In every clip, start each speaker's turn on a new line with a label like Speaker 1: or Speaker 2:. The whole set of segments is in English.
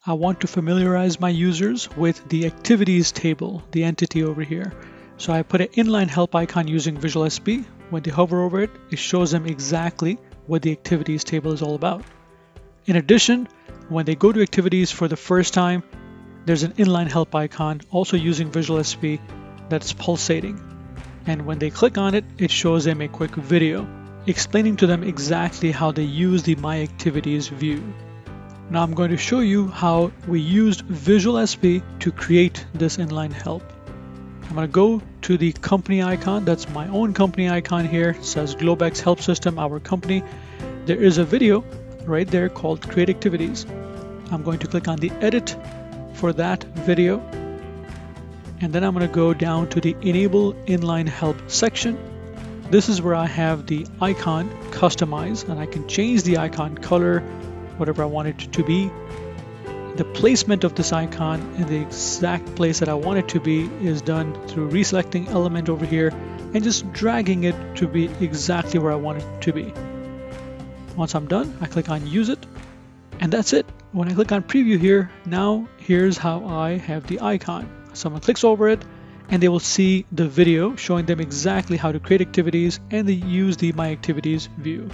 Speaker 1: I want to familiarize my users with the activities table, the entity over here. So I put an inline help icon using VisualSP. When they hover over it, it shows them exactly what the activities table is all about. In addition, when they go to activities for the first time, there's an inline help icon also using VisualSP that's pulsating. And when they click on it, it shows them a quick video explaining to them exactly how they use the My Activities view. Now I'm going to show you how we used VisualSP to create this inline help. I'm going to go to the company icon. That's my own company icon here. It says Globex Help System, our company. There is a video right there called Create Activities. I'm going to click on the edit for that video. And then I'm going to go down to the Enable Inline Help section. This is where I have the icon customized, and I can change the icon color, whatever I want it to be. The placement of this icon in the exact place that I want it to be is done through reselecting element over here and just dragging it to be exactly where I want it to be. Once I'm done, I click on Use It, and that's it. When I click on Preview here, now here's how I have the icon. Someone clicks over it and they will see the video showing them exactly how to create activities and they use the My Activities view.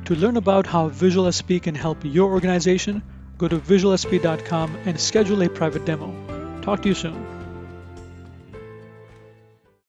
Speaker 1: To learn about how VisualSP can help your organization, go to visualsp.com and schedule a private demo. Talk to you soon.